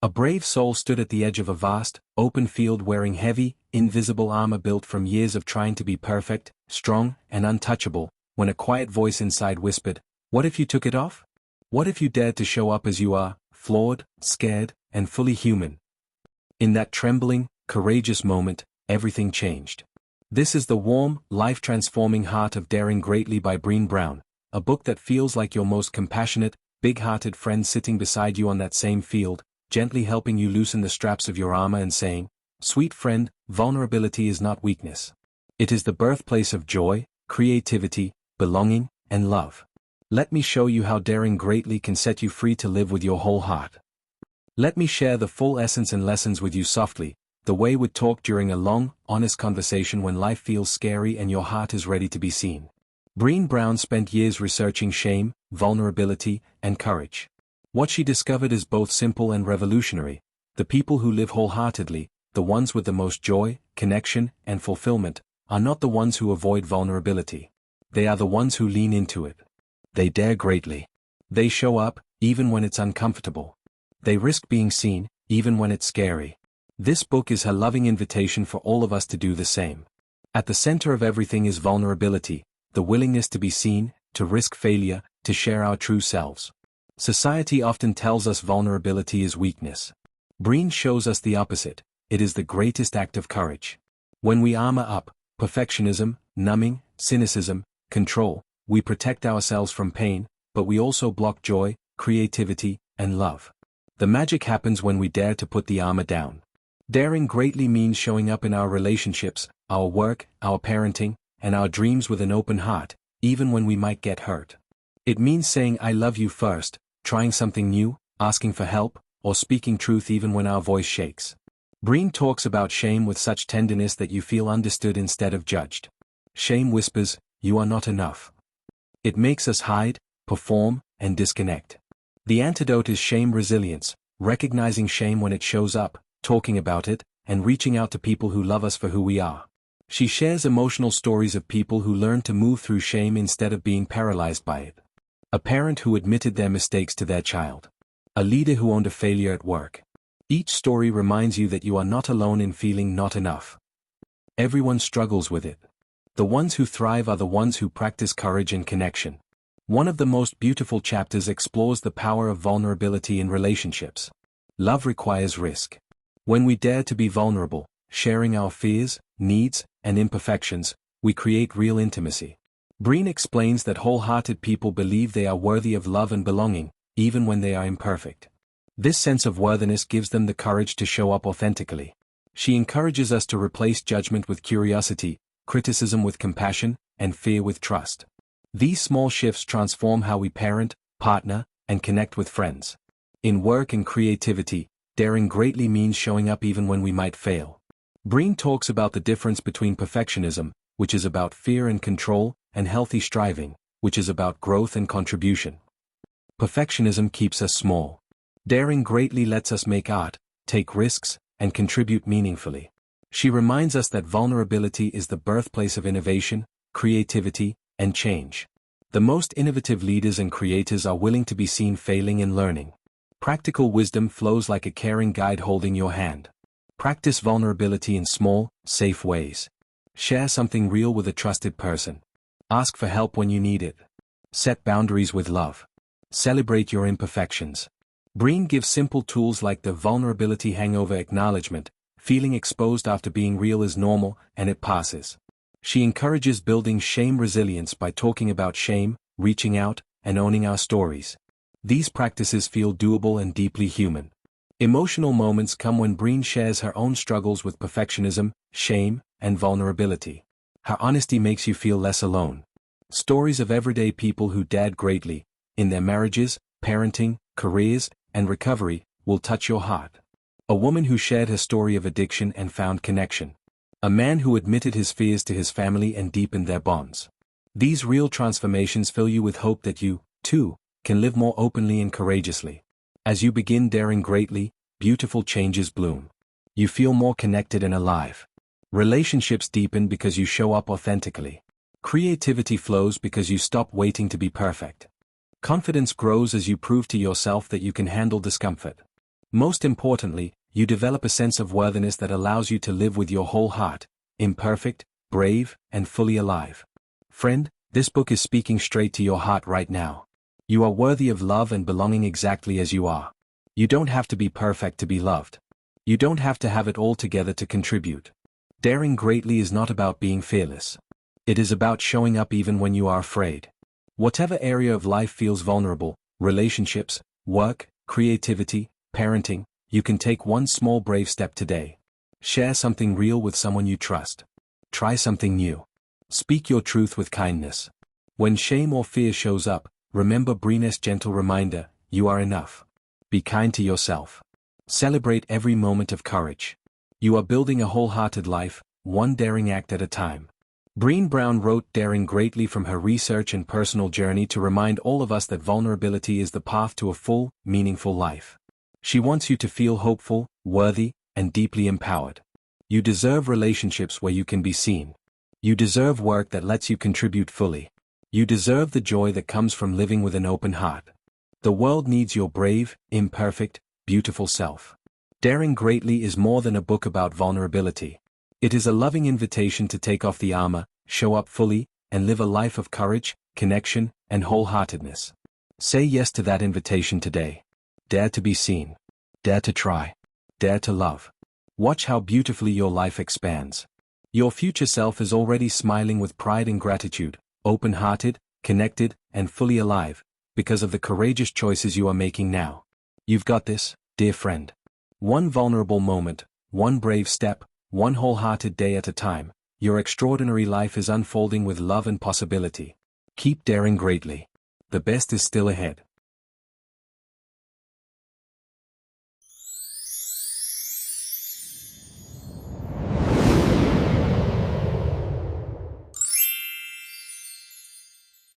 A brave soul stood at the edge of a vast, open field wearing heavy, invisible armor built from years of trying to be perfect, strong, and untouchable, when a quiet voice inside whispered, "What if you took it off? What if you dared to show up as you are, flawed, scared, and fully human?" In that trembling, courageous moment, everything changed. This is the warm, life-transforming Heart of Daring Greatly by Brené Brown, a book that feels like your most compassionate, big-hearted friend sitting beside you on that same field, gently helping you loosen the straps of your armor and saying, "Sweet friend, vulnerability is not weakness. It is the birthplace of joy, creativity, belonging, and love. Let me show you how daring greatly can set you free to live with your whole heart. Let me share the full essence and lessons with you softly, the way we'd talk during a long, honest conversation when life feels scary and your heart is ready to be seen." Brené Brown spent years researching shame, vulnerability, and courage. What she discovered is both simple and revolutionary. The people who live wholeheartedly, the ones with the most joy, connection, and fulfillment, are not the ones who avoid vulnerability. They are the ones who lean into it. They dare greatly. They show up, even when it's uncomfortable. They risk being seen, even when it's scary. This book is her loving invitation for all of us to do the same. At the center of everything is vulnerability, the willingness to be seen, to risk failure, to share our true selves. Society often tells us vulnerability is weakness. Brené shows us the opposite. It is the greatest act of courage. When we armor up, perfectionism, numbing, cynicism, control, we protect ourselves from pain, but we also block joy, creativity, and love. The magic happens when we dare to put the armor down. Daring greatly means showing up in our relationships, our work, our parenting, and our dreams with an open heart, even when we might get hurt. It means saying "I love you" first, trying something new, asking for help, or speaking truth even when our voice shakes. Brené talks about shame with such tenderness that you feel understood instead of judged. Shame whispers, "You are not enough." It makes us hide, perform, and disconnect. The antidote is shame resilience, recognizing shame when it shows up, talking about it, and reaching out to people who love us for who we are. She shares emotional stories of people who learned to move through shame instead of being paralyzed by it. A parent who admitted their mistakes to their child. A leader who owned a failure at work. Each story reminds you that you are not alone in feeling not enough. Everyone struggles with it. The ones who thrive are the ones who practice courage and connection. One of the most beautiful chapters explores the power of vulnerability in relationships. Love requires risk. When we dare to be vulnerable, sharing our fears, needs, and imperfections, we create real intimacy. Brené explains that wholehearted people believe they are worthy of love and belonging, even when they are imperfect. This sense of worthiness gives them the courage to show up authentically. She encourages us to replace judgment with curiosity, criticism with compassion, and fear with trust. These small shifts transform how we parent, partner, and connect with friends. In work and creativity, daring greatly means showing up even when we might fail. Brené talks about the difference between perfectionism, which is about fear and control, and healthy striving, which is about growth and contribution. Perfectionism keeps us small. Daring greatly lets us make art, take risks, and contribute meaningfully. She reminds us that vulnerability is the birthplace of innovation, creativity, and change. The most innovative leaders and creators are willing to be seen failing and learning. Practical wisdom flows like a caring guide holding your hand. Practice vulnerability in small, safe ways. Share something real with a trusted person. Ask for help when you need it. Set boundaries with love. Celebrate your imperfections. Brené gives simple tools like the vulnerability hangover acknowledgement. Feeling exposed after being real is normal, and it passes. She encourages building shame resilience by talking about shame, reaching out, and owning our stories. These practices feel doable and deeply human. Emotional moments come when Brené shares her own struggles with perfectionism, shame, and vulnerability. Her honesty makes you feel less alone. Stories of everyday people who dared greatly, in their marriages, parenting, careers, and recovery, will touch your heart. A woman who shared her story of addiction and found connection. A man who admitted his fears to his family and deepened their bonds. These real transformations fill you with hope that you, too, can live more openly and courageously. As you begin daring greatly, beautiful changes bloom. You feel more connected and alive. Relationships deepen because you show up authentically. Creativity flows because you stop waiting to be perfect. Confidence grows as you prove to yourself that you can handle discomfort. Most importantly, you develop a sense of worthiness that allows you to live with your whole heart, imperfect, brave, and fully alive. Friend, this book is speaking straight to your heart right now. You are worthy of love and belonging exactly as you are. You don't have to be perfect to be loved. You don't have to have it all together to contribute. Daring greatly is not about being fearless. It is about showing up even when you are afraid. Whatever area of life feels vulnerable, relationships, work, creativity, parenting, you can take one small brave step today. Share something real with someone you trust. Try something new. Speak your truth with kindness. When shame or fear shows up, remember Brené's gentle reminder, you are enough. Be kind to yourself. Celebrate every moment of courage. You are building a wholehearted life, one daring act at a time. Brené Brown wrote Daring Greatly from her research and personal journey to remind all of us that vulnerability is the path to a full, meaningful life. She wants you to feel hopeful, worthy, and deeply empowered. You deserve relationships where you can be seen. You deserve work that lets you contribute fully. You deserve the joy that comes from living with an open heart. The world needs your brave, imperfect, beautiful self. Daring Greatly is more than a book about vulnerability. It is a loving invitation to take off the armor, show up fully, and live a life of courage, connection, and wholeheartedness. Say yes to that invitation today. Dare to be seen. Dare to try. Dare to love. Watch how beautifully your life expands. Your future self is already smiling with pride and gratitude, open-hearted, connected, and fully alive, because of the courageous choices you are making now. You've got this, dear friend. One vulnerable moment, one brave step, one wholehearted day at a time, your extraordinary life is unfolding with love and possibility. Keep daring greatly. The best is still ahead.